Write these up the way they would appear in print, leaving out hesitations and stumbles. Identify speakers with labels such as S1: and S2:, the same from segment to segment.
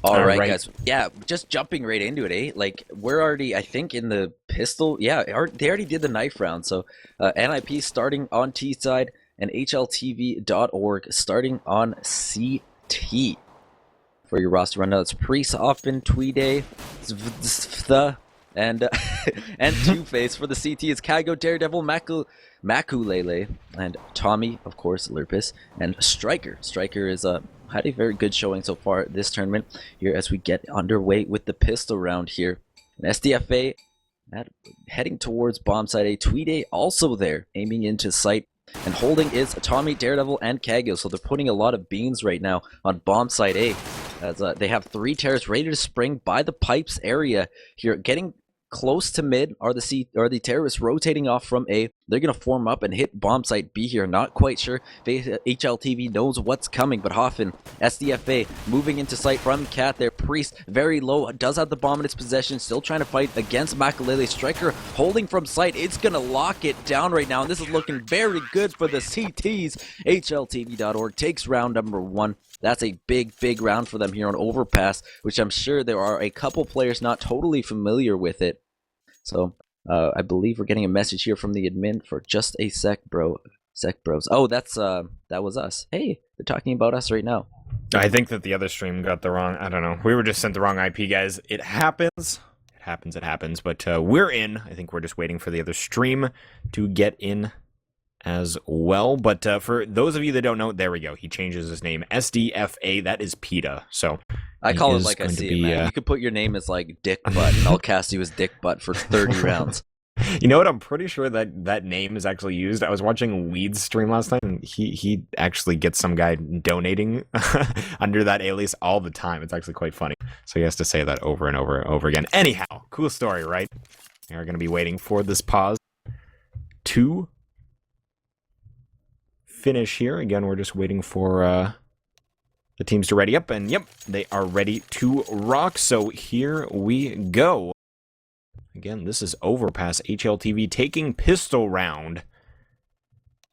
S1: All right, guys. Yeah, just jumping right into it, eh? Like, we're already, I think, in the pistol. Yeah, they already did the knife round. So, NiP starting on T side and HLTV.org starting on CT. For your roster rundown, it's Priest, Hoffman, Tweeday, and and Two Face. For the CT, it's Kago, Daredevil, Makulele, and Tommy, of course, Lurpus, and Striker. Striker is had a very good showing so far this tournament here as we get underway with the pistol round here. And SDFA heading towards bomb site A. Tweeday also there, aiming into sight. And holding is Tommy, Daredevil, and Kago. So they're putting a lot of beans right now on bomb site A. As they have 3 terrorists ready to spring by the pipes area here. Getting close to mid are the terrorists rotating off from A. They're going to form up and hit bomb site B here. Not quite sure if HLTV knows what's coming, but Hoffman, SDFA, moving into sight from Cat there. Priest, very low, does have the bomb in its possession, still trying to fight against Makulele. Striker holding from sight. It's going to lock it down right now, and this is looking very good for the CTs. HLTV.org takes round number 1. That's a big round for them here on Overpass, which I'm sure there are a couple players not totally familiar with it. So, I believe we're getting a message here from the admin for just a sec, bro. Sec bros. Oh, that was us. Hey, they're talking about us right now.
S2: I think that the other stream got the wrong, I don't know. We were just sent the wrong IP, guys. It happens. It happens. But we're in. I think we're just waiting for the other stream to get in as well. But for those of you that don't know, there we go. He changes his name. SDFA, that is PETA. So
S1: I call it like I see it, man. You could put your name as like Dick Butt, and I'll cast you as Dick Butt for 30 rounds.
S2: You know what? I'm pretty sure that name is actually used. I was watching Weed's stream last night, and he actually gets some guy donating under that alias all the time. It's actually quite funny. So he has to say that over and over and over again. Anyhow, cool story, right? We are going to be waiting for this pause to finish here. Again, we're just waiting for the teams to ready up, and yep, they are ready to rock. So here we go. Again, this is Overpass HLTV taking pistol round,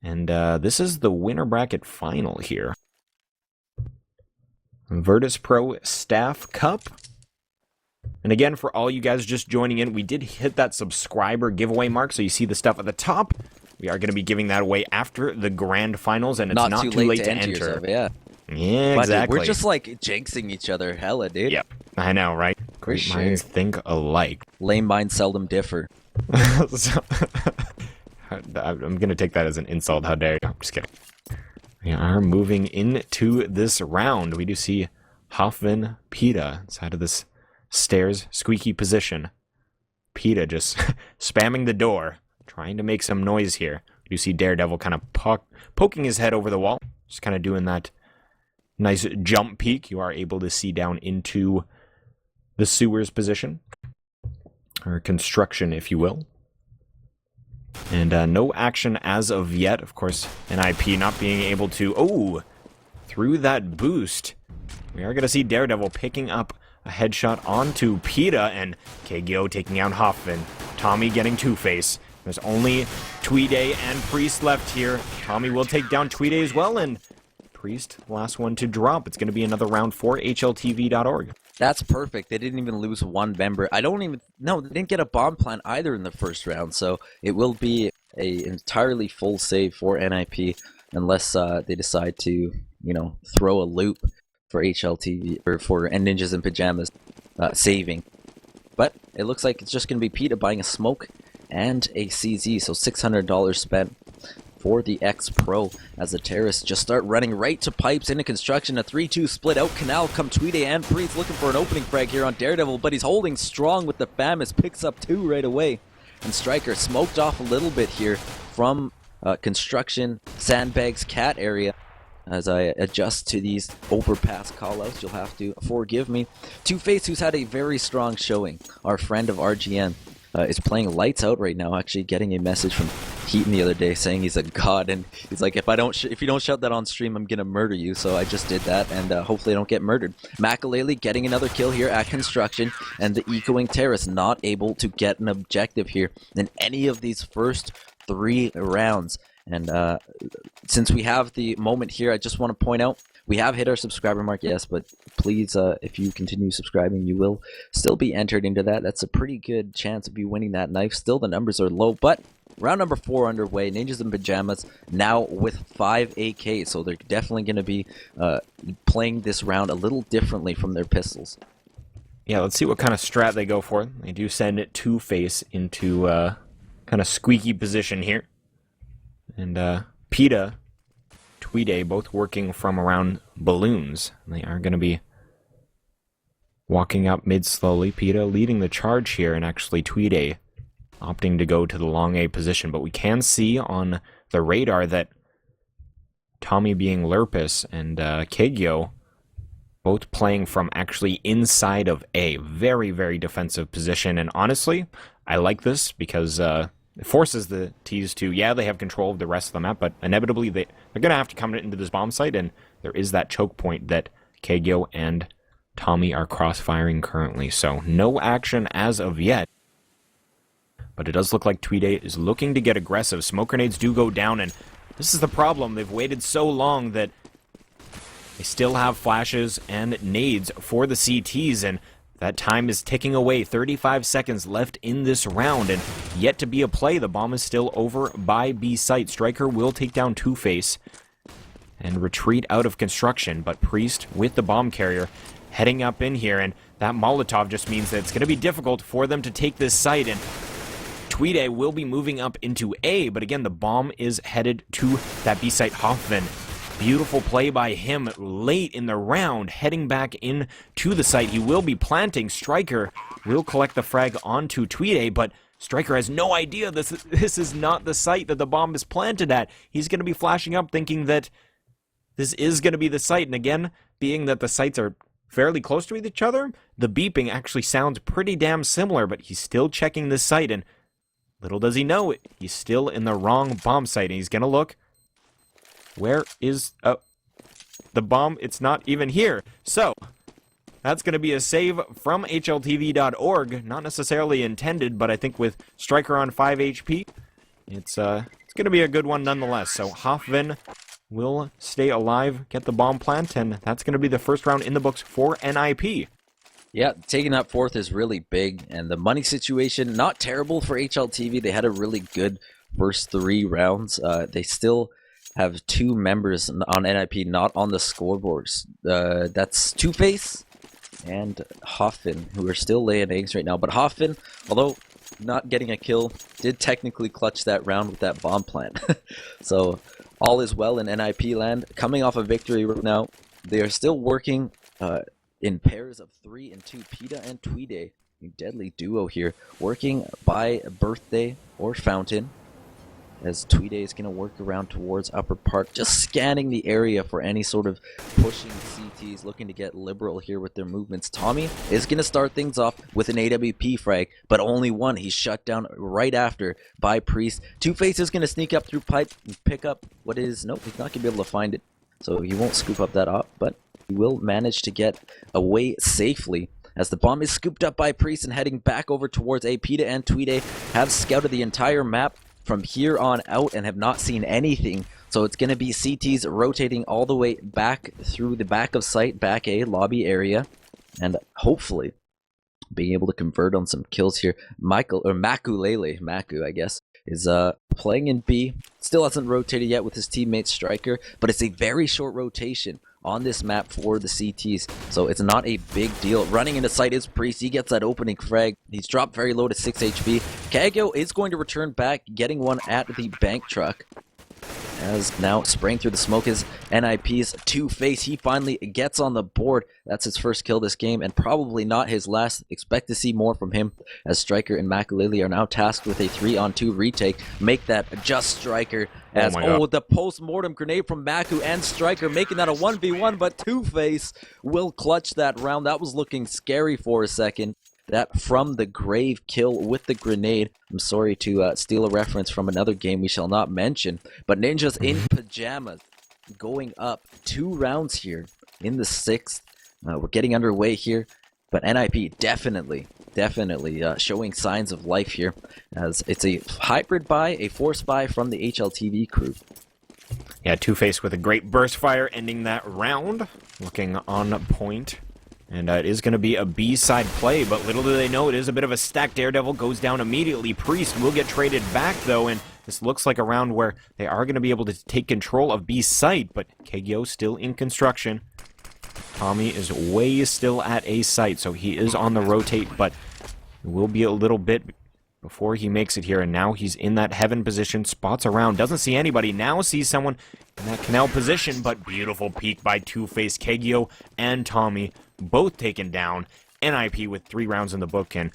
S2: and this is the winner bracket final here. Virtus.pro Staff Cup. And again, for all you guys just joining in, we did hit that subscriber giveaway mark, so you see the stuff at the top. We are going to be giving that away after the grand finals, and it's not too late to enter.
S1: Yourself, yeah.
S2: Yeah, exactly.
S1: Dude, we're just like jinxing each other, hella, dude.
S2: Yep, I know, right? Great minds think alike.
S1: Lame minds seldom differ.
S2: So, I'm going to take that as an insult. How dare you? I'm just kidding. We are moving into this round. We do see Hoffman, PETA inside of this stairs, squeaky position. PETA just spamming the door, trying to make some noise here. You see Daredevil kind of poking his head over the wall, just kind of doing that nice jump peek. You are able to see down into the sewers position, or construction, if you will. And no action as of yet. Of course, NiP not being able to... Oh! Through that boost, we are going to see Daredevil picking up a headshot onto PETA, and KGO taking out Hoffman. Tommy getting Two-Face. There's only Tweeday and Priest left here. Tommy will take down Tweeday as well, and Priest, last one to drop. It's going to be another round for HLTV.org.
S1: That's perfect. They didn't even lose one member. They didn't get a bomb plant either in the first round, so it will be a entirely full save for NiP unless they decide to, throw a loop for HLTV or for Ninjas in Pajamas saving. But it looks like it's just going to be PETA buying a smoke and a CZ, so $600 spent for the X-Pro as the terrorists just start running right to pipes into construction. A 3-2 split out. Canal come Tweeday and Priest looking for an opening frag here on Daredevil, but he's holding strong with the FAMAS. Picks up 2 right away. And Striker smoked off a little bit here from construction, sandbags, cat area. As I adjust to these overpass callouts, you'll have to forgive me. Two-Face, who's had a very strong showing, our friend of RGN, is playing lights out right now, actually getting a message from Heaton the other day saying he's a god, and he's like, if you don't shut that on stream, I'm gonna murder you. So I just did that, and hopefully I don't get murdered. Makulele getting another kill here at construction, and the ecoing terrorist not able to get an objective here in any of these first 3 rounds. And since we have the moment here, I just want to point out We have hit our subscriber mark, yes, but please, if you continue subscribing, you will still be entered into that. That's a pretty good chance of you winning that knife. Still, the numbers are low, but round number 4 underway. Ninjas in Pajamas now with 5 AK, so they're definitely going to be playing this round a little differently from their pistols.
S2: Yeah, let's see what kind of strat they go for. They do send it Two-Face into kind of squeaky position here. And PETA, Tweeday, both working from around balloons. They are going to be walking up mid slowly. PETA leading the charge here, and actually Tweeday opting to go to the long A position. But we can see on the radar that Tommy being Lurpus and Kegyo both playing from actually inside of A. Very, very defensive position. And honestly, I like this because it forces the T's to, yeah, they have control of the rest of the map, but inevitably they're going to have to come into this bomb site, and there is that choke point that Kegyo and Tommy are cross-firing currently. So no action as of yet. But it does look like Tweeday is looking to get aggressive. Smoke grenades do go down, and this is the problem. They've waited so long that they still have flashes and nades for the CTs, and that time is ticking away. 35 seconds left in this round, and yet to be a play. The bomb is still over by B site. Striker will take down Two-Face and retreat out of construction, but Priest with the bomb carrier heading up in here, and that Molotov just means that it's going to be difficult for them to take this site, and Tweeday will be moving up into A, but again, the bomb is headed to that B site. Hoffman, beautiful play by him late in the round, heading back in to the site. He will be planting. Striker will collect the frag onto Tweeday, but Striker has no idea this is not the site that the bomb is planted at. He's going to be flashing up thinking that this is going to be the site, and again, being that the sites are fairly close to each other, the beeping actually sounds pretty damn similar, but he's still checking this site, and little does he know, he's still in the wrong bomb site, and he's going to look. Where is the bomb? It's not even here. So, that's going to be a save from HLTV.org. Not necessarily intended, but I think with Striker on 5 HP, it's going to be a good one nonetheless. So, Hoffman will stay alive, get the bomb plant, and that's going to be the first round in the books for NiP.
S1: Yeah, taking that fourth is really big, and the money situation, not terrible for HLTV. They had a really good first 3 rounds. They still have 2 members on NiP not on the scoreboards. That's Two-Face and Hoffman, who are still laying eggs right now. But Hoffman, although not getting a kill, did technically clutch that round with that bomb plant. So all is well in NiP land. Coming off a victory right now, they are still working in pairs of 3 and 2. PETA and Tweeday, a deadly duo here, working by Birthday or Fountain, as Tweeday is going to work around towards Upper Park, just scanning the area for any sort of pushing CTs, looking to get liberal here with their movements. Tommy is going to start things off with an AWP frag, but only one. He's shut down right after by Priest. Two-Face is going to sneak up through pipe and pick up what is... Nope, he's not going to be able to find it, so he won't scoop up that op, but he will manage to get away safely, as the bomb is scooped up by Priest and heading back over towards A. PETA and Tweeday have scouted the entire map from here on out and have not seen anything. So it's going to be CTs rotating all the way back through the back of site, back A, lobby area, and hopefully being able to convert on some kills here. Maku, I guess, is playing in B. Still hasn't rotated yet with his teammate Striker, but it's a very short rotation on this map for the CTs, so it's not a big deal. Running into sight is Priest. He gets that opening frag. He's dropped very low to 6 HP. Kagyo is going to return back, getting one at the bank truck. As now spraying through the smoke is NiP's Two-Face. He finally gets on the board. That's his first kill this game, and probably not his last. Expect to see more from him, as Striker and Makulele are now tasked with a 3-on-2 retake. Make that just Striker. As the post-mortem grenade from Maku and Striker, making that a 1v1, but Two-Face will clutch that round. That was looking scary for a second. That from the grave kill with the grenade. I'm sorry to steal a reference from another game we shall not mention, but Ninjas in Pajamas going up 2 rounds here in the 6th. We're getting underway here, but NiP definitely showing signs of life here, as it's a hybrid buy, a force buy from the HLTV crew.
S2: Yeah, Two-Face with a great burst fire, ending that round. Looking on point. And it is going to be a B-side play, but little do they know it is a bit of a stack. Daredevil goes down immediately. Priest will get traded back, though, and this looks like a round where they are going to be able to take control of B site, but Kegyo still in construction. Tommy is way still at A site, so he is on the rotate, but it will be a little bit before he makes it here, and now he's in that heaven position, spots around, doesn't see anybody, now sees someone in that canal position, but beautiful peek by Two-Face. Kegyo and Tommy both taken down. NiP with 3 rounds in the book, and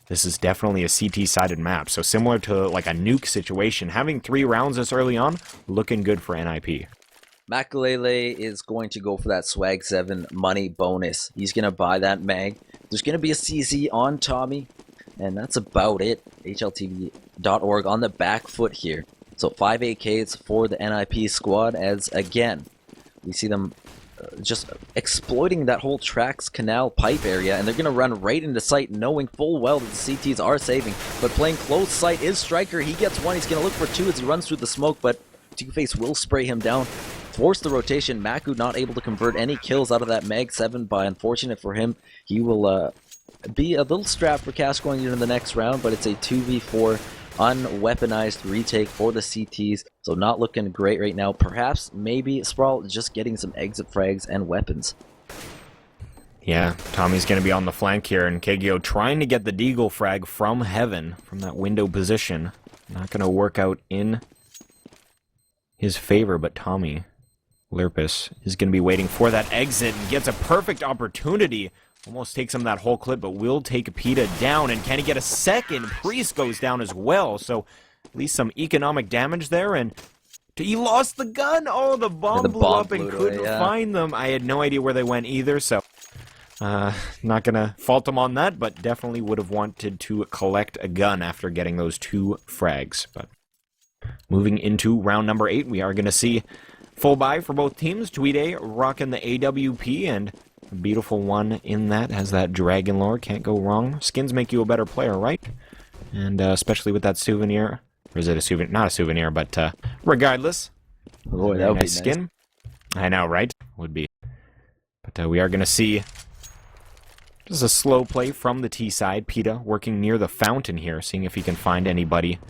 S2: this is definitely a CT-sided map, so similar to like a nuke situation, having 3 rounds this early on, looking good for NiP.
S1: Makulele is going to go for that Swag 7 money bonus. He's going to buy that mag. There's going to be a CZ on Tommy, and that's about it. HLTV.org on the back foot here. So 5 AKs for the NiP squad, as again, we see them just exploiting that whole tracks canal pipe area, and they're going to run right into sight knowing full well that the CTs are saving, but playing close sight is Striker. He gets 1, he's going to look for 2 as he runs through the smoke, but Two-Face will spray him down, force the rotation. Maku not able to convert any kills out of that Mag 7, but unfortunate for him, he will be a little strapped for Cash going into the next round, but it's a 2v4 unweaponized retake for the CTs, so not looking great right now. Perhaps, maybe, Sprawll just getting some exit frags and weapons.
S2: Yeah, Tommy's going to be on the flank here, and Kegyo trying to get the Deagle frag from heaven, from that window position. Not going to work out in his favor, but Tommy, Lurpus, is going to be waiting for that exit and gets a perfect opportunity. Almost takes him that whole clip, but will take PETA down. And can he get a second? Priest goes down as well, so at least some economic damage there. And he lost the gun! Oh, the bomb blew up and couldn't find them. I had no idea where they went either, so not gonna fault him on that, but definitely would have wanted to collect a gun after getting those 2 frags. But moving into round number 8, we are gonna see full buy for both teams. Tweede rocking the AWP, and a beautiful one in that, has that dragon lore, can't go wrong. Skins make you a better player, right? And especially with that souvenir, or is it a souvenir? Not a souvenir, but regardless.
S1: Boy, that would be
S2: skin. Nice. I know, right? Would be. But we are going to see just a slow play from the T side. PETA working near the fountain here, seeing if he can find anybody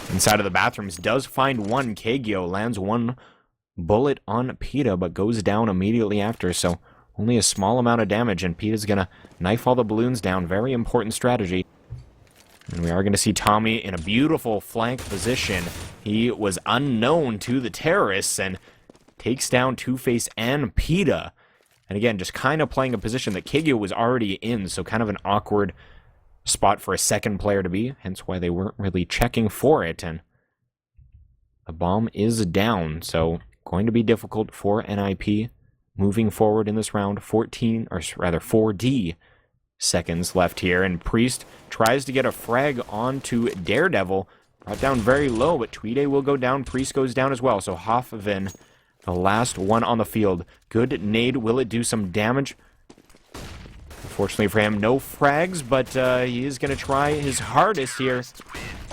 S2: inside of the bathrooms. Does find one. Kegyo lands 1 bullet on PETA, but goes down immediately after, so only a small amount of damage, and PETA's gonna knife all the balloons down. Very important strategy. And we are gonna see Tommy in a beautiful flank position. He was unknown to the terrorists and takes down Two-Face and PETA. And again, just kind of playing a position that Kegyo was already in, so kind of an awkward spot for a second player to be, hence why they weren't really checking for it. And the bomb is down, so going to be difficult for NiP moving forward in this round. 14, or rather 4D seconds left here, and Priest tries to get a frag onto Daredevil. Brought down very low, but Tweede will go down. Priest goes down as well, so Hoffman, the last one on the field. Good nade. Will it do some damage? Unfortunately for him, no frags, but he is going to try his hardest here.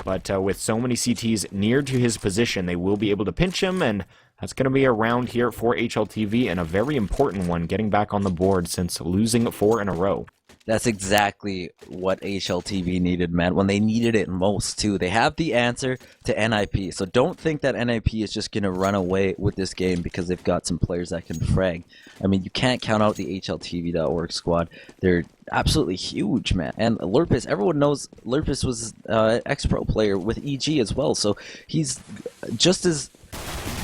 S2: But with so many CTs near to his position, they will be able to pinch him, and that's going to be a round here for HLTV, and a very important one, getting back on the board since losing 4 in a row.
S1: That's exactly what HLTV needed, man, when they needed it most, too. They have the answer to NiP, so don't think that NiP is just going to run away with this game because they've got some players that can frag. I mean, you can't count out the HLTV.org squad. They're absolutely huge, man. And Lurpus, everyone knows Lurpus was an ex-pro player with EG as well, so he's just as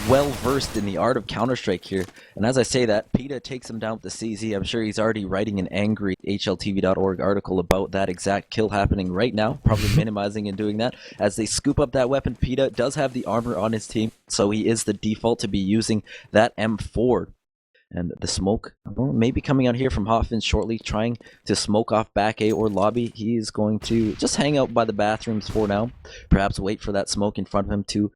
S1: well versed in the art of Counter-Strike here. And as I say that, PETA takes him down with the CZ. I'm sure he's already writing an angry HLTV.org article about that exact kill happening right now, probably minimizing and doing that. As they scoop up that weapon, PETA does have the armor on his team, so he is the default to be using that M4. And the smoke maybe coming out here from Hoffman shortly, trying to smoke off back A or lobby. He is going to just hang out by the bathrooms for now, perhaps wait for that smoke in front of him to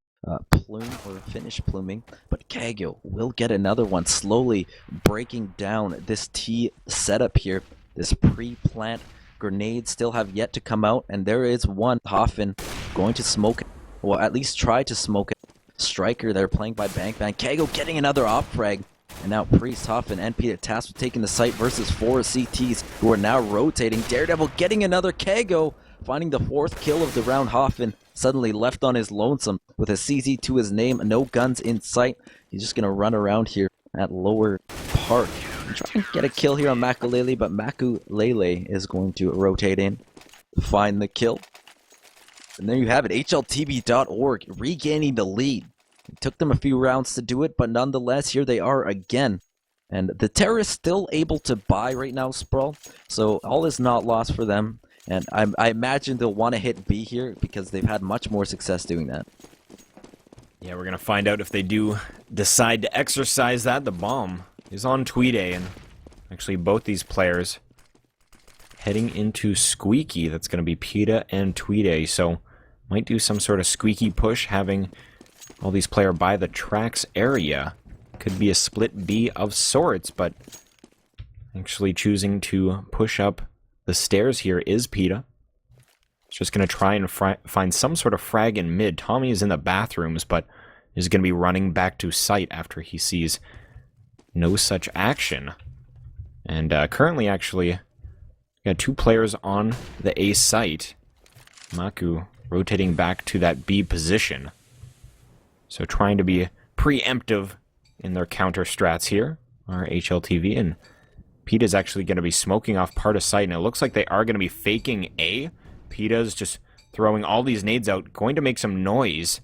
S1: plume or finish pluming. But Kegyo will get another one, slowly breaking down this T setup here. This pre-plant grenades still have yet to come out, and there is one. Hoffman going to smoke it, well, at least try to smoke it. Striker there playing by Bankman. Kago getting another off frag. And now Priest, Huff, and NP tasked with taking the site versus 4 CTs who are now rotating. Daredevil getting another Kago, finding the 4th kill of the round. Hoffman suddenly left on his lonesome with a CZ to his name. No guns in sight. He's just going to run around here at Lower Park and try and get a kill here on Makulele, but Makulele is going to rotate in, find the kill. And there you have it, HLTV.org regaining the lead. It took them a few rounds to do it, but nonetheless, here they are again. And the terrorists still able to buy right now, Sprawll, so all is not lost for them. And I imagine they'll want to hit B here because they've had much more success doing that.
S2: Yeah, we're going to find out if they do decide to exercise that. The bomb is on Tweede, and actually both these players heading into Squeaky. That's going to be Peta and Tweede, so might do some sort of squeaky push, having all these players by the tracks area. Could be a split B of sorts, but actually choosing to push up the stairs here is Peta. Just going to try and find some sort of frag in mid. Tommy is in the bathrooms, but is going to be running back to site after he sees no such action. And currently, actually, got 2 players on the A site. Maku rotating back to that B position. So trying to be preemptive in their counter strats here, our HLTV, and Peta is actually going to be smoking off part of site, and it looks like they are going to be faking A. Peta's just throwing all these nades out, going to make some noise,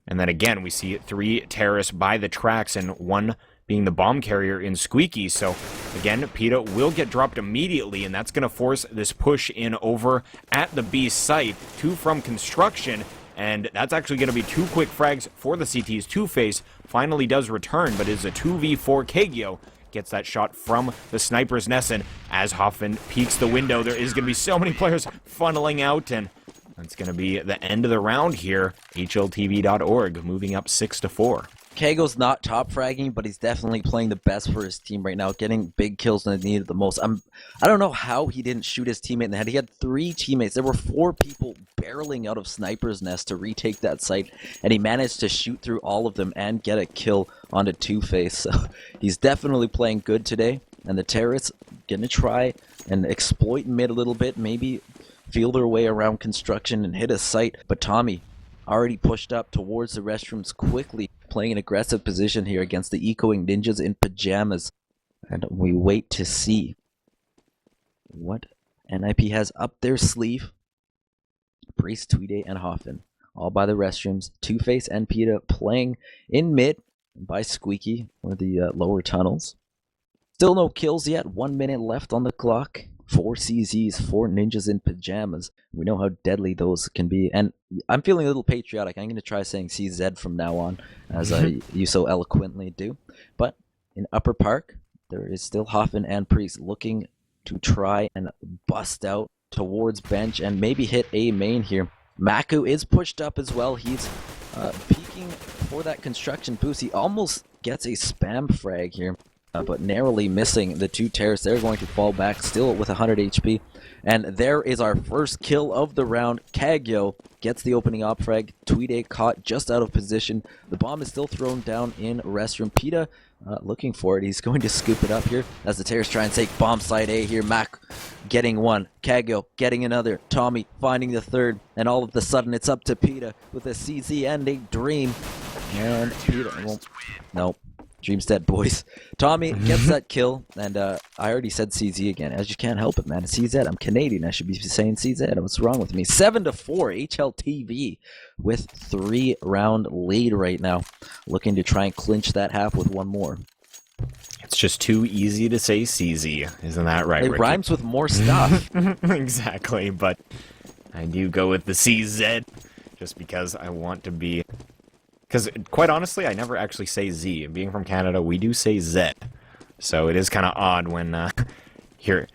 S2: and then again we see 3 terrorists by the tracks, and 1 being the bomb carrier in Squeaky. So again, Peta will get dropped immediately, and that's going to force this push in over at the B site. 2 from construction. And that's actually going to be 2 quick frags for the CTs. Two-Face finally does return, but is a 2v4. Kagyo gets that shot from the sniper's nest, and as Hoffman peeks the window, there is going to be so many players funneling out, and that's going to be the end of the round here. HLTV.org moving up 6-4.
S1: Kago's not top fragging, but he's definitely playing the best for his team right now, getting big kills when they needed the most. I don't know how he didn't shoot his teammate in the head. He had 3 teammates. There were 4 people barreling out of Sniper's Nest to retake that site, and he managed to shoot through all of them and get a kill onto Two-Face. So he's definitely playing good today, and the terrorists gonna try and exploit mid a little bit, maybe feel their way around construction and hit a site, but Tommy already pushed up towards the restrooms quickly, playing an aggressive position here against the ecoing ninjas in pajamas. And we wait to see what NiP has up their sleeve. Priest, Tweede, and Hoffman all by the restrooms. Two-Face and Peta playing in mid by Squeaky or the lower tunnels. Still no kills yet. 1 minute left on the clock. 4 CZs, 4 ninjas in pajamas. We know how deadly those can be. And I'm feeling a little patriotic. I'm going to try saying CZ from now on, as you so eloquently do. But in Upper Park, there is still Hoffman and Priest looking to try and bust out towards bench and maybe hit A main here. Maku is pushed up as well. He's peeking for that construction boost. He almost gets a spam frag here. But narrowly missing the 2 terrorists. They're going to fall back still with 100 HP. And there is our first kill of the round. Kagyo gets the opening op frag. Tweede caught just out of position. The bomb is still thrown down in restroom. Peta looking for it. He's going to scoop it up here as the terrorists try and take bomb side A here. Mac getting 1. Kagyo getting another. Tommy finding the 3rd. And all of a sudden it's up to Peta with a CZ and a Dream. And Peta, well, no. Dream's dead, boys. Tommy gets that kill, and I already said CZ again, as you can't help it, man. It's CZ. I'm Canadian. I should be saying CZ. What's wrong with me? 7-4, HLTV with 3-round lead right now. Looking to try and clinch that half with 1 more.
S2: It's just too easy to say CZ. Isn't that right,
S1: It
S2: Ricky?
S1: rhymes with more stuff.
S2: Exactly, but I do go with the CZ just because I want to be... Because, quite honestly, I never actually say Z. Being from Canada, we do say Z. So it is kind of odd when your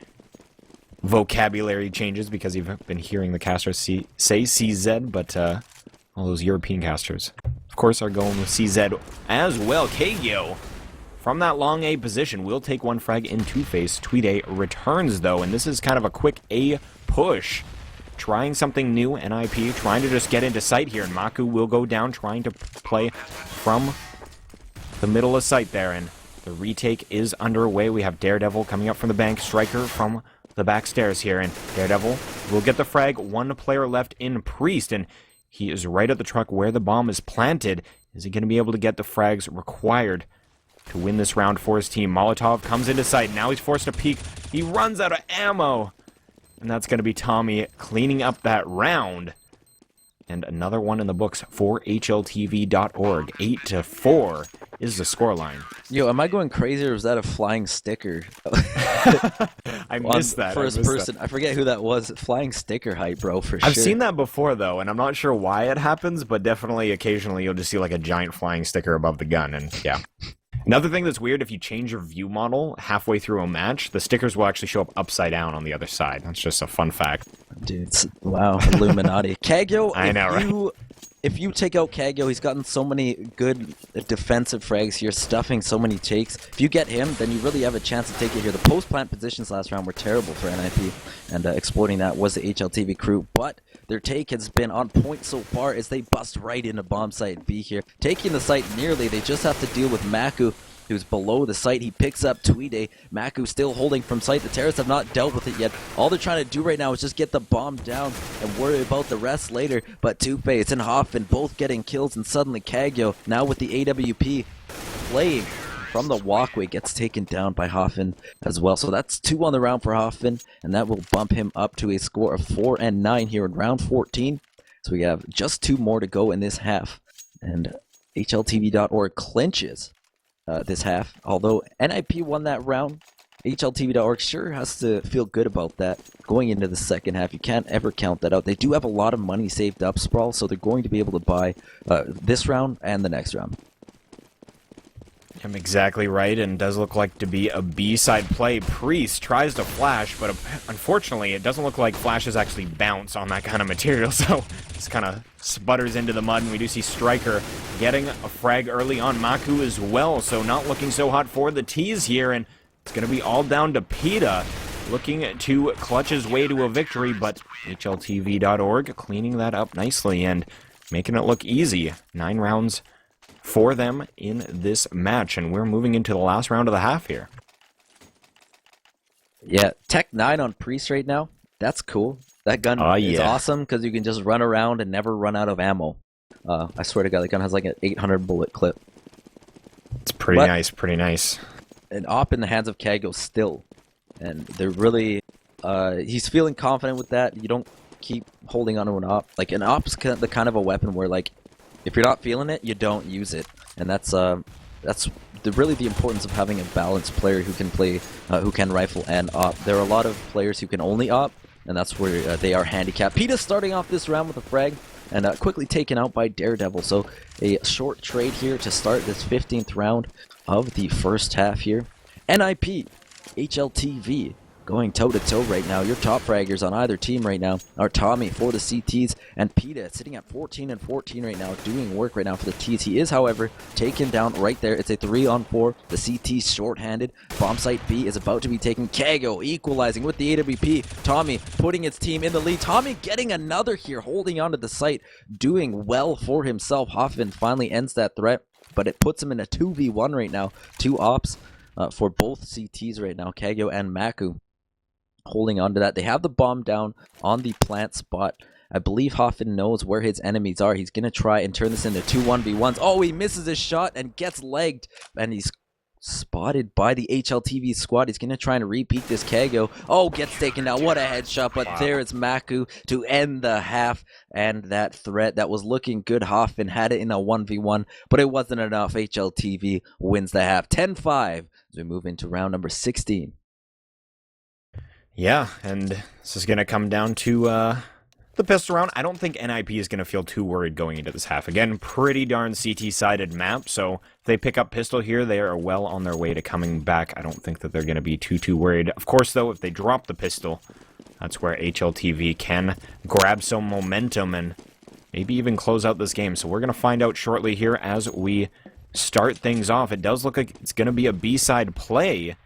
S2: vocabulary changes because you've been hearing the casters say CZ, but all those European casters, of course, are going with CZ as well. Kagyo, from that long A position, will take 1 frag in Two-Face. Tweede returns, though, and this is kind of a quick A push. trying something new. NiP trying to just get into sight here, and Maku will go down, trying to play from the middle of sight there, and the retake is underway. We have Daredevil coming up from the bank, Striker from the back stairs here, and Daredevil will get the frag. One player left in Priest, and he is right at the truck where the bomb is planted. Is he going to be able to get the frags required to win this round for his team? Molotov comes into sight. Now he's forced to peek. He runs out of ammo. And that's going to be Tommy cleaning up that round. And another one in the books for HLTV.org. 8-4 is the scoreline.
S1: Yo, am I going crazy, or was that a flying sticker?
S2: I missed that.
S1: First person. I forget who that was. Flying sticker hype, bro, for sure.
S2: I've seen that before, though, and I'm not sure why it happens, but definitely occasionally you'll just see like a giant flying sticker above the gun, and yeah. Another thing that's weird, if you change your view model halfway through a match, the stickers will actually show up upside down on the other side. That's just a fun fact.
S1: Dude, wow, Illuminati. Kagyo,
S2: I know, right?
S1: If you take out Kagyo, he's gotten so many good defensive frags here, stuffing so many takes. If you get him, then you really have a chance to take it here. The post-plant positions last round were terrible for NiP, and exploiting that was the HLTV crew, but their take has been on point so far as they bust right into bomb site B here. Taking the site nearly, they just have to deal with Maku, who's below the site. He picks up Tweede. Maku still holding from site. The terrorists have not dealt with it yet. All they're trying to do right now is just get the bomb down and worry about the rest later. But Two-Face and Hoffman both getting kills, and suddenly Kagyo, now with the AWP, playing from the walkway, gets taken down by Hoffman as well. So that's 2 on the round for Hoffman, and that will bump him up to a score of 4-9 here in round 14. So we have just 2 more to go in this half, and HLTV.org clinches this half. Although NiP won that round, HLTV.org sure has to feel good about that going into the second half. You can't ever count that out. They do have a lot of money saved up, Sprawll, so they're going to be able to buy this round and the next round.
S2: I'm exactly right, and does look like to be a B-side play. Priest tries to flash, but unfortunately it doesn't look like flashes actually bounce on that kind of material, so just kind of sputters into the mud, and we do see Striker getting a frag early on. Maku as well, so not looking so hot for the T's here, and it's going to be all down to PETA looking to clutch his way to a victory, but HLTV.org cleaning that up nicely and making it look easy. 9 rounds for them in this match, and we're moving into the last round of the half here.
S1: Yeah, Tech 9 on Priest right now. That's cool. That gun is awesome because you can just run around and never run out of ammo. I swear to God, that gun has like an 800 bullet clip.
S2: It's pretty nice, pretty nice.
S1: An op in the hands of Kagyo still, and they're really he's feeling confident with that. You don't keep holding on to an op. Like, an op's the kind of a weapon where, like, if you're not feeling it, you don't use it, and that's really the importance of having a balanced player who can play, who can rifle and op. There are a lot of players who can only op, and that's where they are handicapped. PETA starting off this round with a frag, and quickly taken out by Daredevil. So a short trade here to start this 15th round of the first half here. NiP, HLTV, going toe-to-toe right now. Your top fraggers on either team right now are Tommy for the CTs and PETA sitting at 14 and 14 right now, doing work right now for the T's. He is, however, taken down right there. It's a 3-on-4. The CT's short-handed. Bomb site B is about to be taken. Kagyo equalizing with the AWP. Tommy putting his team in the lead. Tommy getting another here, holding onto the site, doing well for himself. Hoffman finally ends that threat, but it puts him in a 2v1 right now. 2 ops for both CTs right now, Kagyo and Maku, holding on to that. They have the bomb down on the plant spot. I believe Hoffman knows where his enemies are. He's going to try and turn this into 2 1v1s. Oh, he misses his shot and gets legged, and he's spotted by the HLTV squad. He's going to try and repeat this. Kagyo, oh, gets taken down. What a headshot, but there is Maku to end the half, and that threat that was looking good. Hoffman had it in a 1v1, but it wasn't enough. HLTV wins the half 10-5 as we move into round number 16.
S2: Yeah, and this is going to come down to the pistol round. I don't think NiP is going to feel too worried going into this half. Again, pretty darn CT-sided map, so if they pick up pistol here, they are well on their way to coming back. I don't think that they're going to be too worried. Of course, though, if they drop the pistol, that's where HLTV can grab some momentum and maybe even close out this game. So we're going to find out shortly here as we start things off. It does look like it's going to be a B-side play,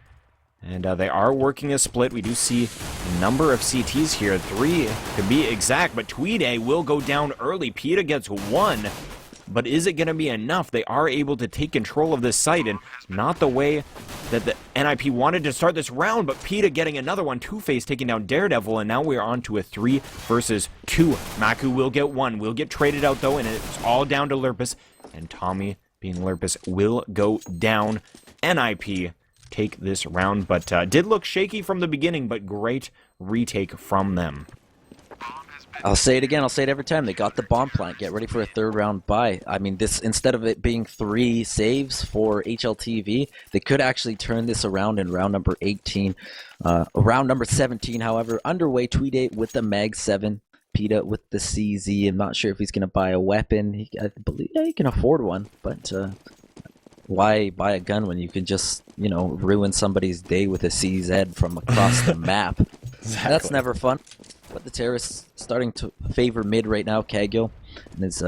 S2: And they are working a split. We do see a number of CTs here. 3 to be exact, but Tweede will go down early. PETA gets 1, but is it going to be enough? They are able to take control of this site, and not the way that the NiP wanted to start this round, but PETA getting another one. Two-Face taking down Daredevil, and now we are on to a 3 versus 2. Maku will get 1, will get traded out though, and it's all down to Lurpus, and Tommy, being Lurpus, will go down. NiP take this round, but did look shaky from the beginning, but great retake from them.
S1: I'll say it again, I'll say it every time. They got the bomb plant. Get ready for a 3rd round bye. I mean, this, instead of it being 3 saves for HLTV, they could actually turn this around in round number 18. Round number 17, however, underway. Tweede with the Mag 7. PETA with the CZ. I'm not sure if he's going to buy a weapon. I believe he can afford one, but why buy a gun when you can just, you know, ruin somebody's day with a CZ from across the map?
S2: Exactly.
S1: That's never fun. But the terrorists starting to favor mid right now. Kagyo and his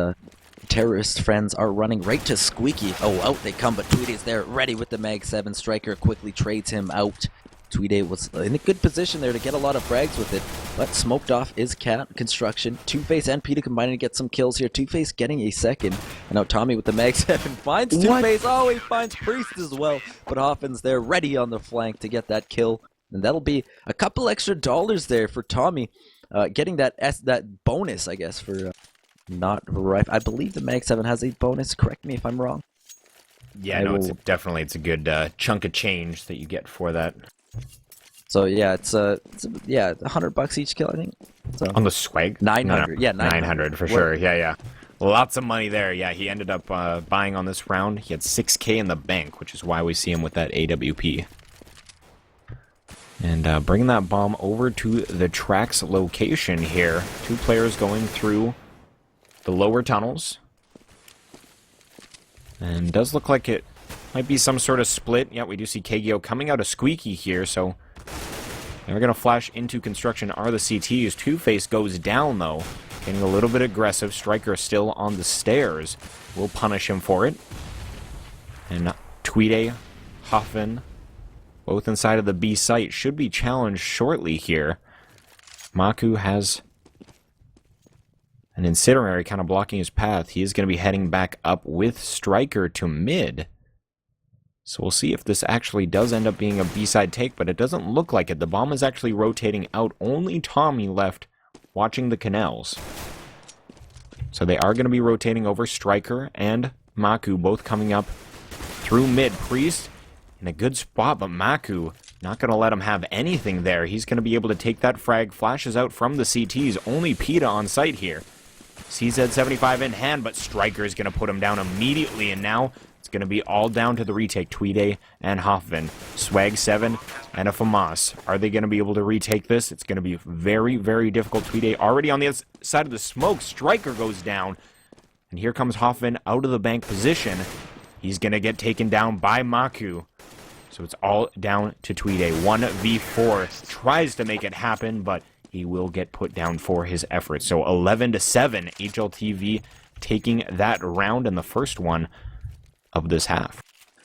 S1: terrorist friends are running right to Squeaky. Oh, out they come, but Tweede's there, ready with the Mag 7. Striker quickly trades him out. Tweede was in a good position there to get a lot of frags with it, but smoked off is Construction. Two-Face and PETA combining to get some kills here. Two-Face getting a second, and now Tommy with the Mag 7 finds Two-Face. Oh, he finds Priest as well, but Hoffman's there ready on the flank to get that kill, and that'll be a couple extra dollars there for Tommy, getting that bonus, I guess, for not right. I believe the Mag 7 has a bonus. Correct me if I'm wrong.
S2: Yeah, no, it's a good chunk of change that you get for that.
S1: So yeah, it's yeah, $100 each kill, I think. So
S2: on the swag,
S1: 900. Yeah,
S2: 900 for sure. Yeah. Lots of money there. Yeah, he ended up buying on this round. He had 6K in the bank, which is why we see him with that AWP. And bringing that bomb over to the tracks location here. 2 players going through the lower tunnels. And does look like it might be some sort of split. Yeah, we do see Kagyo coming out of Squeaky here, so they're going to flash into construction are the CTs. Two-Face goes down, though. Getting a little bit aggressive. Striker still on the stairs. We'll punish him for it. And Tweede, Hoffman, both inside of the B site. Should be challenged shortly here. Maku has an incinerary kind of blocking his path. He is going to be heading back up with Striker to mid. So we'll see if this actually does end up being a B-side take, but it doesn't look like it. The bomb is actually rotating out. Only Tommy left watching the canals. So they are going to be rotating over. Striker and Maku both coming up through mid. Priest in a good spot, but Maku not going to let him have anything there. He's going to be able to take that frag. Flashes out from the CTs. Only PETA on site here. CZ75 in hand, but Striker is going to put him down immediately, and now going to be all down to the retake. Tweede and Hoffman. Swag 7 and a FAMAS. Are they going to be able to retake this? It's going to be very, very difficult. Tweede already on the other side of the smoke. Striker goes down. And here comes Hoffman out of the bank position. He's going to get taken down by Maku. So it's all down to Tweede. 1v4. Tries to make it happen, but he will get put down for his efforts. So 11-7. HLTV taking that round in the first one of this half.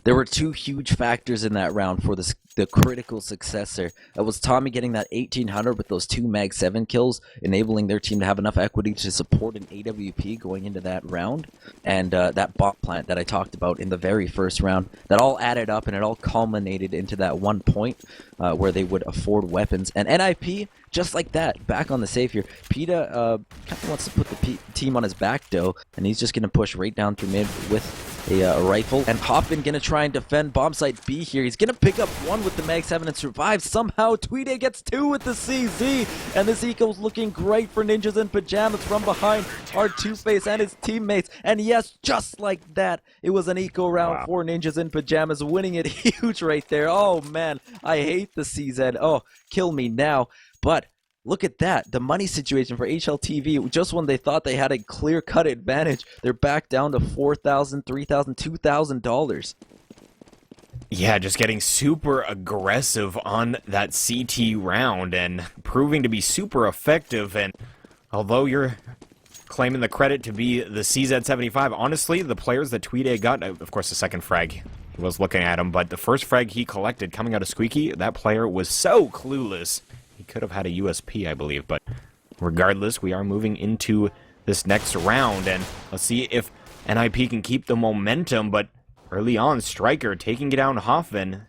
S1: There were 2 huge factors in that round for the critical success there. That was Tommy getting that 1800 with those 2 Mag 7 kills, enabling their team to have enough equity to support an AWP going into that round. And that bot plant that I talked about in the very first round, that all added up and it all culminated into that 1 point where they would afford weapons. And NiP, just like that, back on the save here. PETA kind of wants to put the team on his back, though, and he's just going to push right down through mid with a rifle. And Hoffman going to try and defend bomb site B here. He's going to pick up 1 with the Mag 7 and survive. Somehow, Tweede gets 2 with the CZ. And this eco's looking great for Ninjas in Pajamas from behind our Two-Face and his teammates. And yes, just like that, it was an eco round for Ninjas in Pajamas, winning it huge right there. Oh, man, I hate the CZ. Oh, kill me now. But look at that. The money situation for HLTV, just when they thought they had a clear-cut advantage, they're back down to $4,000, $3,000, $2,000.
S2: Yeah, just getting super aggressive on that CT round and proving to be super effective. And although you're claiming the credit to be the CZ75, honestly, the players that Tweede got, of course, the second frag He was looking at him, but the first frag he collected coming out of Squeaky, that player was so clueless. He could have had a USP, I believe, but regardless, we are moving into this next round, and let's see if NiP can keep the momentum, but early on, Striker taking it down Hoffman.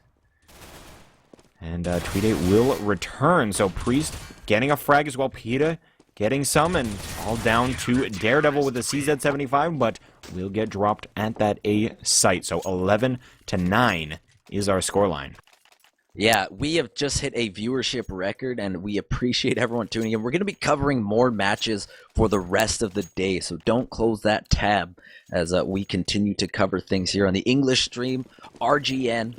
S2: And Tweede will return, so Priest getting a frag as well, Pita getting some, and all down to Daredevil with the CZ75, but will get dropped at that A site. So 11-9 is our scoreline.
S1: Yeah, we have just hit a viewership record, and we appreciate everyone tuning in. We're going to be covering more matches for the rest of the day, so don't close that tab as we continue to cover things here on the English stream. RGN,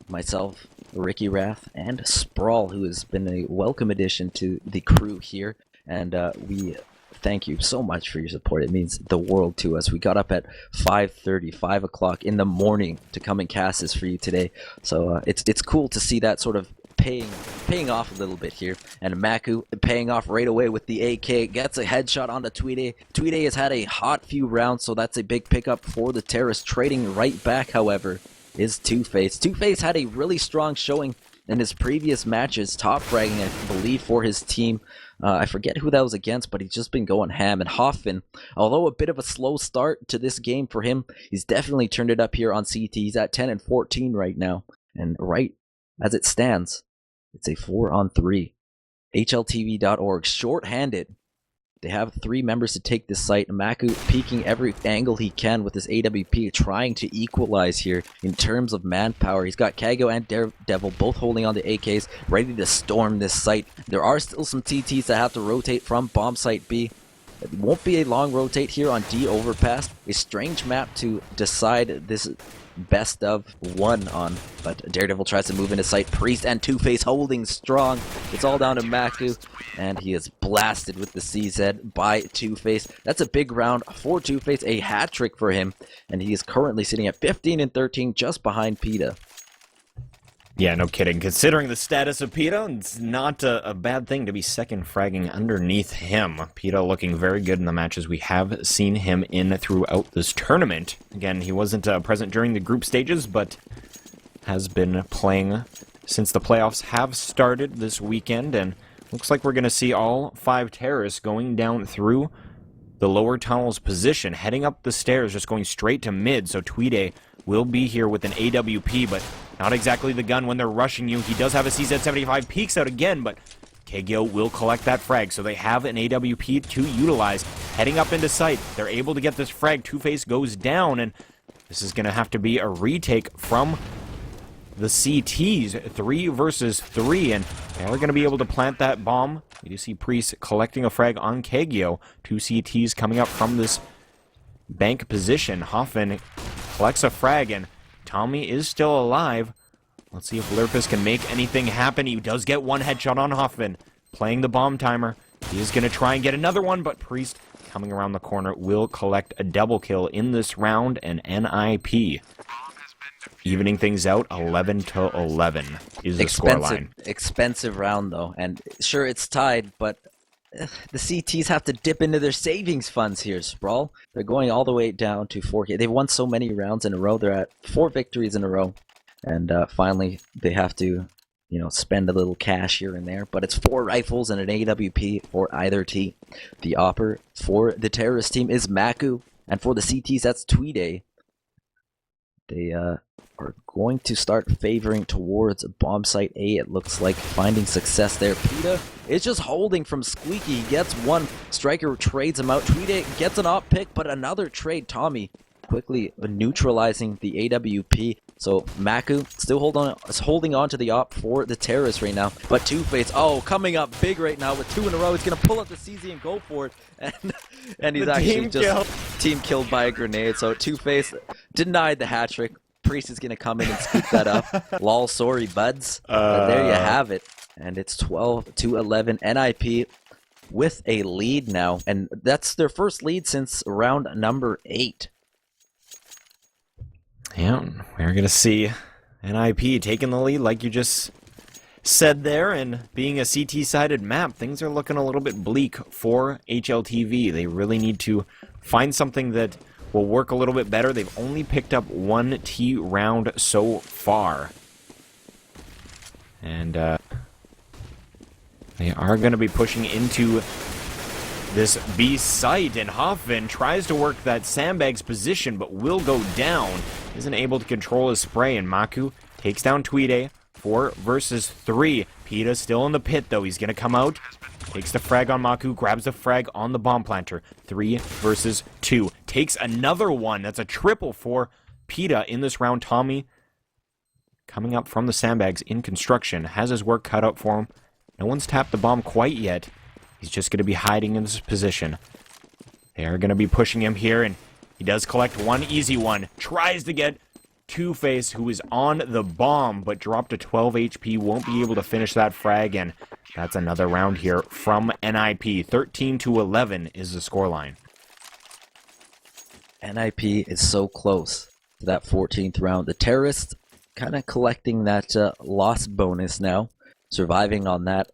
S1: myself, RickyWrath, and Sprawll, who has been a welcome addition to the crew here. And we thank you so much for your support. It means the world to us. We got up at 5:30, 5 o'clock in the morning to come and cast this for you today. So it's cool to see that sort of paying off a little bit here. And Maku paying off right away with the AK. Gets a headshot onto Tweede. Tweede has had a hot few rounds, so that's a big pickup for the Terrorists. Trading right back, however, is Two-Face. Two-Face had a really strong showing in his previous matches, top fragging, I believe, for his team. I forget who that was against, but he's just been going ham. And Hoffman, although a bit of a slow start to this game for him, he's definitely turned it up here on CT. He's at 10-14 right now. And right as it stands, it's a 4-on-3. HLTV.org, short-handed. They have 3 members to take this site. Maku peeking every angle he can with his AWP, trying to equalize here in terms of manpower. He's got Kago and Daredevil both holding on to AKs, ready to storm this site. There are still some TTs that have to rotate from bomb site B. It won't be a long rotate here on D Overpass. A strange map to decide this best of one on, but Daredevil tries to move into sight. Priest and Two-Face holding strong. It's all down to Maku, and he is blasted with the CZ by Two-Face. That's a big round for Two-Face, a hat trick for him, and he is currently sitting at 15-13, just behind Pita.
S2: Yeah, no kidding. Considering the status of Pita, it's not a bad thing to be second fragging underneath him. Pita looking very good in the matches we have seen him in throughout this tournament. Again, he wasn't present during the group stages, but has been playing since the playoffs have started this weekend, and looks like we're going to see all 5 terrorists going down through the lower tunnel's position, heading up the stairs, just going straight to mid, so Tweede will be here with an AWP, but not exactly the gun when they're rushing you. He does have a CZ75, peeks out again, but Kagyo will collect that frag, so they have an AWP to utilize. Heading up into sight, they're able to get this frag. Two-Face goes down, and this is going to have to be a retake from the CTs. 3 versus 3, and they are going to be able to plant that bomb. We do see Priest collecting a frag on Kagyo. 2 CTs coming up from this bank position. Hoffman collects a frag, and Tommy is still alive. Let's see if Lurpus can make anything happen. He does get 1 headshot on Hoffman. Playing the bomb timer. He is going to try and get another one, but Priest coming around the corner will collect a double kill in this round, and NiP evening things out. 11-11 is the scoreline.
S1: Expensive round, though. And sure, it's tied, but the CTs have to dip into their savings funds here, Sprawll. They're going all the way down to 4K. They've won so many rounds in a row. They're at 4 victories in a row. And finally, they have to, spend a little cash here and there. But it's 4 rifles and an AWP for either team. The opper for the terrorist team is Maku. And for the CTs, that's Tweede. They are going to start favoring towards bomb site A. It looks like finding success there. Pita is just holding from Squeaky. He gets 1. Striker trades him out. Tweede gets an op pick, but another trade. Tommy quickly neutralizing the AWP. So Maku still holding on to the op for the terrorists right now. But Two-Face, coming up big right now with 2 in a row. He's going to pull up the CZ and go for it. And he's actually just team killed by a grenade. So Two-Face denied the hat trick. Priest is going to come in and scoop that up. Lol, sorry, buds. There you have it. And it's 12-11. NiP with a lead now. And that's their first lead since round number 8.
S2: Yeah, we're going to see NiP taking the lead like you just said there, and being a CT-sided map, things are looking a little bit bleak for HLTV. They really need to find something that will work a little bit better. They've only picked up 1 T round so far. And they are going to be pushing into this B site, and Hoffman tries to work that sandbags position, but will go down. Isn't able to control his spray, and Maku takes down Tweede. 4 versus 3. Pita still in the pit, though. He's going to come out. Takes the frag on Maku. Grabs the frag on the bomb planter. 3 versus 2. Takes another one. That's a triple for Pita in this round. Tommy, coming up from the sandbags in construction, has his work cut out for him. No one's tapped the bomb quite yet. He's just going to be hiding in this position. They are going to be pushing him here, and he does collect one easy one. Tries to get Two-Face, who is on the bomb, but dropped to 12 HP. Won't be able to finish that frag, and that's another round here from NiP. 13-11 is the scoreline.
S1: NiP is so close to that 14th round. The terrorists kind of collecting that loss bonus now, surviving on that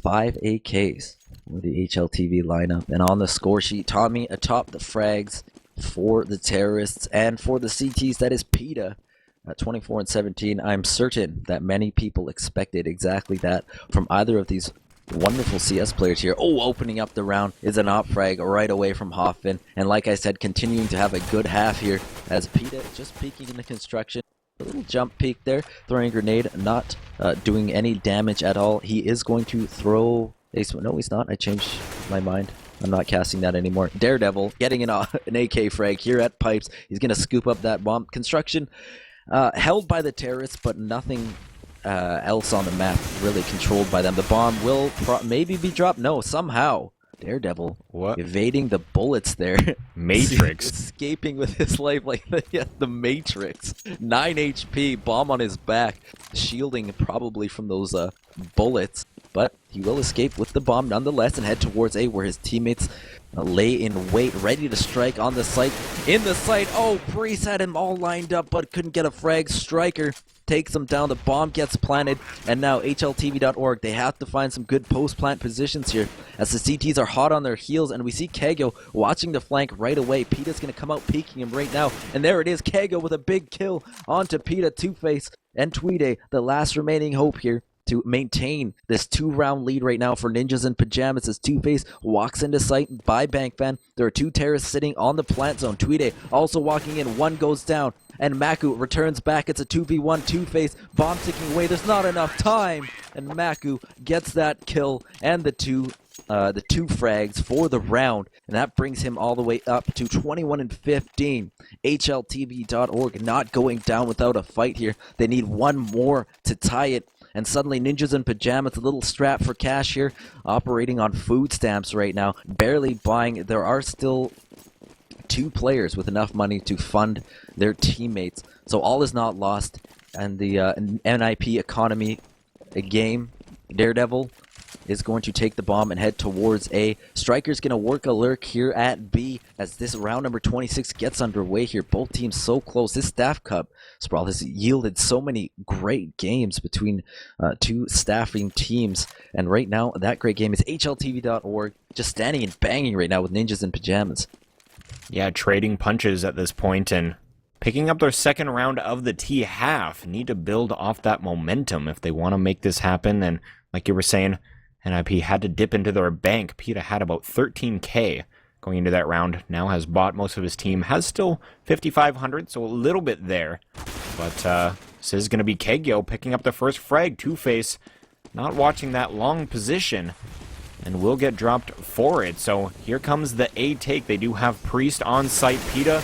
S1: 5 AKs with the HLTV lineup. And on the score sheet, Tommy atop the frags for the terrorists, and for the CTs, that is Pita at 24-17. I'm certain that many people expected exactly that from either of these wonderful CS players here. Oh, opening up the round is an op frag right away from Hoffman, and like I said, continuing to have a good half here as Pita just peeking into construction. A little jump peek there, throwing a grenade, not doing any damage at all. He is going to throw no, he's not. I changed my mind. I'm not casting that anymore. Daredevil getting an AK frag here at Pipes. He's going to scoop up that bomb. Construction held by the terrorists, but nothing else on the map really controlled by them. The bomb will maybe be dropped. No, somehow. Daredevil evading the bullets there.
S2: Matrix.
S1: Escaping with his life like the Matrix. 9 HP, bomb on his back. Shielding probably from those bullets. But he will escape with the bomb nonetheless and head towards A, where his teammates lay in wait, ready to strike on the site. In the site, oh, Priest had him all lined up but couldn't get a frag. Striker takes him down, the bomb gets planted, and now HLTV.org, they have to find some good post-plant positions here as the CTs are hot on their heels, and we see Kego watching the flank right away. Pita's going to come out peeking him right now, and there it is, Kego with a big kill onto Pita, Two-Face, and Tweede, the last remaining hope here to maintain this 2-round lead right now for Ninjas in Pajamas as Two-Face walks into sight by Bankfan. There are 2 terrorists sitting on the plant zone. Tweede also walking in, 1 goes down, and Maku returns back. It's a 2v1, Two-Face, bomb ticking away. There's not enough time, and Maku gets that kill and the two frags for the round, and that brings him all the way up to 21-15. HLTV.org not going down without a fight here. They need 1 more to tie it. And suddenly Ninjas in Pajamas, a little strap for cash here, operating on food stamps right now, barely buying. There are still 2 players with enough money to fund their teammates. So all is not lost. And the NiP economy game, Daredevil is going to take the bomb and head towards A. Striker's going to work a lurk here at B as this round number 26 gets underway here. Both teams so close. This Staff Cup, Sprawll, has yielded so many great games between 2 staffing teams. And right now, that great game is HLTV.org, just standing and banging right now with Ninjas in Pajamas.
S2: Yeah, trading punches at this point and picking up their second round of the T half. Need to build off that momentum if they want to make this happen. And like you were saying, NiP had to dip into their bank. Pita had about 13k going into that round. Now has bought most of his team. Has still 5,500, so a little bit there. But this is going to be Kegyo picking up the first frag. Two-Face not watching that long position and will get dropped for it. So here comes the A take. They do have Priest on site. Pita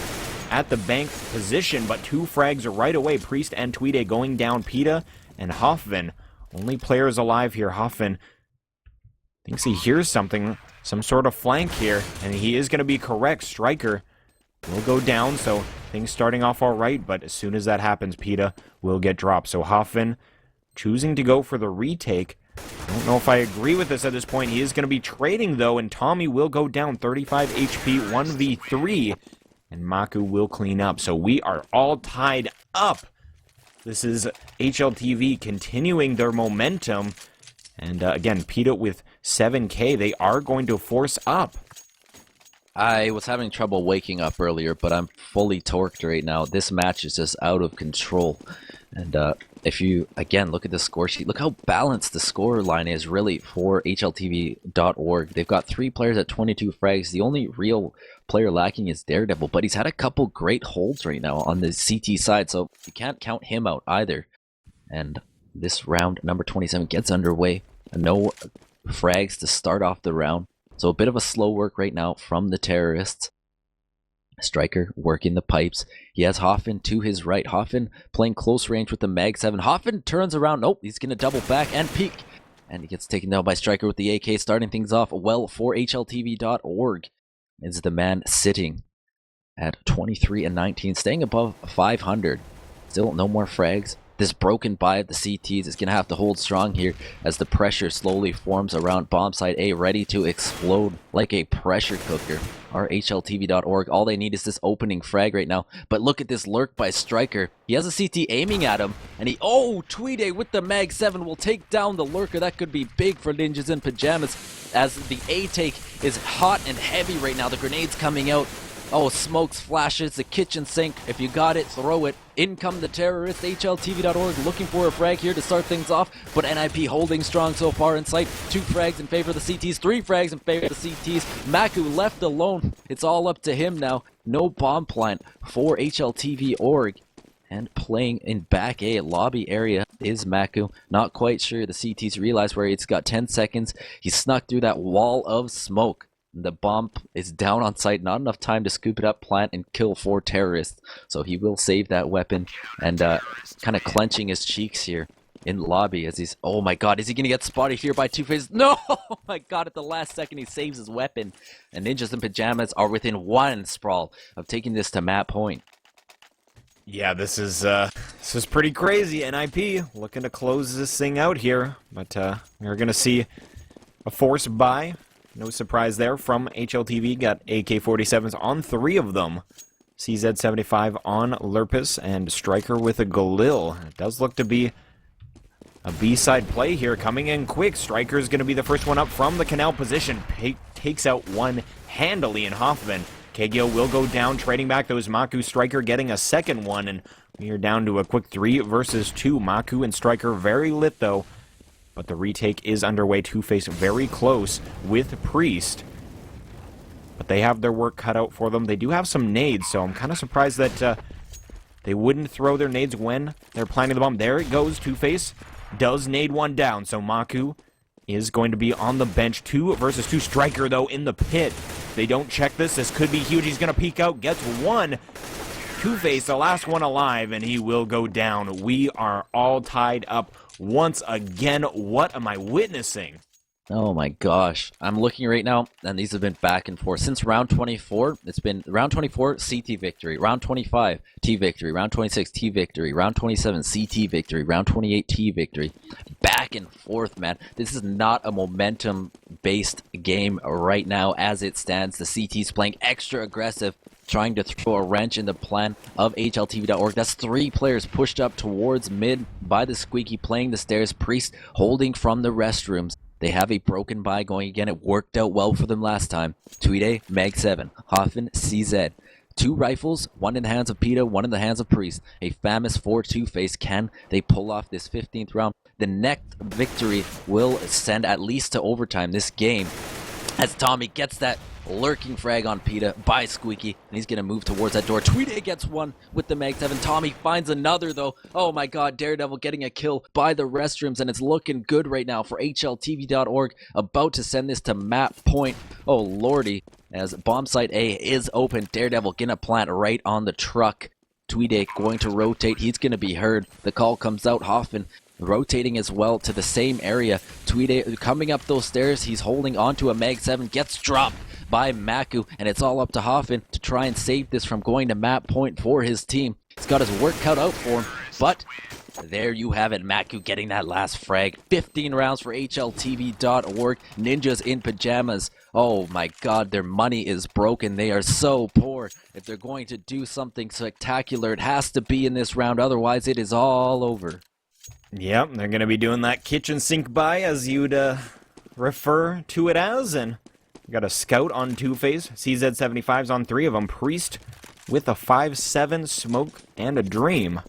S2: at the bank position, but 2 frags are right away. Priest and Tweede going down. Pita and Hoffman, only players alive here. Hoffman thinks he hears something, some sort of flank here, and he is going to be correct. Striker will go down, so things starting off all right, but as soon as that happens, Pita will get dropped. So Hoffman choosing to go for the retake. I don't know if I agree with this at this point. He is going to be trading, though, and Tommy will go down 35 HP, 1v3, and Maku will clean up. So we are all tied up. This is HLTV continuing their momentum. And again, Pita with 7k, they are going to force up.
S1: I was having trouble waking up earlier, but I'm fully torqued right now. This match is just out of control. And if you, again, look at the score sheet, look how balanced the score line is really for HLTV.org. They've got 3 players at 22 frags. The only real player lacking is Daredevil, but he's had a couple great holds right now on the CT side, so you can't count him out either. And this round, number 27, gets underway. No frags to start off the round. So a bit of a slow work right now from the terrorists. Striker working the pipes. He has Hoffen to his right. Hoffen playing close range with the Mag 7. Hoffen turns around. Nope, he's going to double back and peek. And he gets taken down by Striker with the AK, starting things off well for HLTV.org. Is the man sitting at 23 and 19, staying above 500. Still no more frags. This broken by the CTs is going to have to hold strong here as the pressure slowly forms around bomb site A, ready to explode like a pressure cooker. Our HLTV.org, all they need is this opening frag right now. But look at this lurk by Striker. He has a CT aiming at him, and he, Tweede with the Mag 7 will take down the lurker. That could be big for Ninjas in Pajamas as the A take is hot and heavy right now. The grenade's coming out. Smokes, flashes, the kitchen sink. If you got it, throw it. In come the terrorists. HLTV.org looking for a frag here to start things off, but NiP holding strong so far in sight. 2 frags in favor of the CTs, 3 frags in favor of the CTs. Maku left alone. It's all up to him now. No bomb plant for HLTV.org. And playing in back A lobby area is Maku. Not quite sure the CTs realize where he's got 10 seconds. He snuck through that wall of smoke. The bomb is down on site, not enough time to scoop it up, plant, and kill 4 terrorists. So he will save that weapon and kind of clenching his cheeks here in lobby as he's, oh my god, is he going to get spotted here by Two-Face? No! Oh my god, at the last second he saves his weapon. And Ninjas in Pajamas are within 1, Sprawll, of taking this to map point.
S2: Yeah, this is pretty crazy. NiP looking to close this thing out here, but we're going to see a forced buy. No surprise there from HLTV. Got AK-47s on 3 of them. CZ-75 on Lurpus, and Striker with a Galil. It does look to be a B-side play here, coming in quick. Striker's going to be the first one up from the canal position. Takes out one handily in Hoffman. Kagyo will go down, trading back those Maku. Striker getting a second one, and we are down to a quick 3 versus 2. Maku and Striker very lit, though. But the retake is underway. Two-Face very close with Priest. But they have their work cut out for them. They do have some nades, so I'm kind of surprised that they wouldn't throw their nades when they're planting the bomb. There it goes. Two-Face does nade one down, so Maku is going to be on the bench. 2 versus 2. Striker, though, in the pit. They don't check this. This could be huge. He's going to peek out. Gets 1. Two-Face, the last one alive, and he will go down. We are all tied up once again. What am I witnessing?
S1: Oh my gosh. I'm looking right now, and these have been back and forth. Since round 24, it's been round 24, CT victory. Round 25, T victory. Round 26, T victory. Round 27, CT victory. Round 28, T victory. Back and forth, man. This is not a momentum-based game right now as it stands. The CT's playing extra aggressive, trying to throw a wrench in the plan of HLTV.org. That's 3 players pushed up towards mid by the Squeaky, playing the stairs. Priest holding from the restrooms. They have a broken buy going again. It worked out well for them last time. Tweede, Mag 7, Hoffen, CZ. 2 rifles, 1 in the hands of PETA, 1 in the hands of Priest. A famous 4-2-face. Can they pull off this 15th round? The next victory will send at least to overtime this game, as Tommy gets that lurking frag on PETA by Squeaky, and he's going to move towards that door. Tweede gets 1 with the Mag 7. Tommy finds another, though. Oh my god, Daredevil getting a kill by the restrooms, and it's looking good right now for HLTV.org, about to send this to map point. Oh lordy, as bomb site A is open. Daredevil gonna plant right on the truck. Tweede going to rotate. He's going to be heard. The call comes out. Hoffman rotating as well to the same area. Tweede coming up those stairs. He's holding onto a Mag 7. Gets dropped by Maku, and it's all up to Hoffman to try and save this from going to map point for his team. He's got his work cut out for him, but there you have it. Maku getting that last frag. 15 rounds for HLTV.org. Ninjas in Pajamas. Oh my god, their money is broken. They are so poor. If they're going to do something spectacular, it has to be in this round. Otherwise, it is all over.
S2: Yep, they're going to be doing that kitchen sink buy, as you'd refer to it as, and We got a Scout on Two-Face. CZ75's on 3 of them. Priest with a 5-7, Smoke, and a Dream.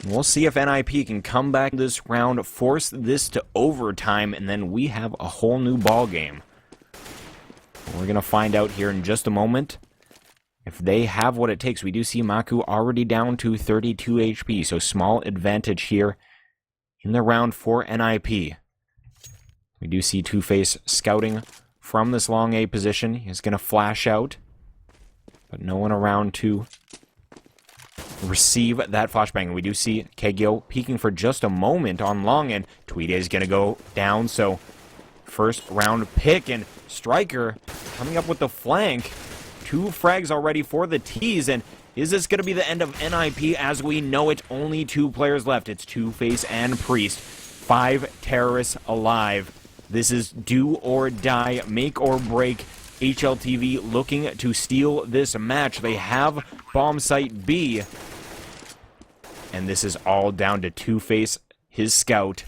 S2: We'll see if NiP can come back this round, force this to overtime, and then we have a whole new ball game. We're going to find out here in just a moment if they have what it takes. We do see Maku already down to 32 HP, so small advantage here in the round for NiP. We do see Two-Face scouting from this long A position. He's going to flash out, but no one around to receive that flashbang. We do see Kegyo peeking for just a moment on long, and Tweede is going to go down, so first round pick, and Striker coming up with the flank. 2 frags already for the T's, and is this going to be the end of NiP as we know it? Only 2 players left. It's Two-Face and Priest. 5 terrorists alive. This is do or die, make or break. HLTV looking to steal this match. They have bomb site B. And this is all down to Two-Face, his scout,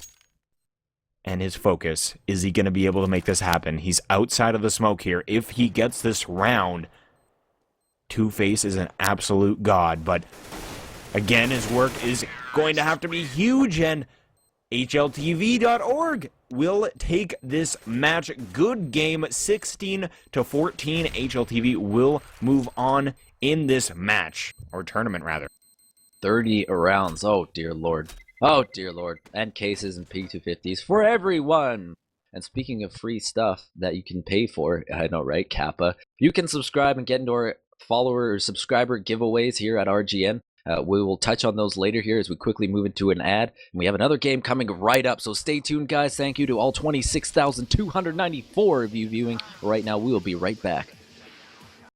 S2: and his focus. Is he going to be able to make this happen? He's outside of the smoke here. If he gets this round, Two-Face is an absolute god. But again, his work is going to have to be huge, and HLTV.org will take this match. Good game, 16-14. HLTV will move on in this match, or tournament rather.
S1: 30 rounds. Oh dear lord. Oh dear lord. And cases and P250s for everyone. And speaking of free stuff that you can pay for, I know, right, Kappa, you can subscribe and get into our follower or subscriber giveaways here at RGN. We will touch on those later here as we quickly move into an ad. And we have another game coming right up, so stay tuned, guys. Thank you to all 26,294 of you viewing right now. We will be right back.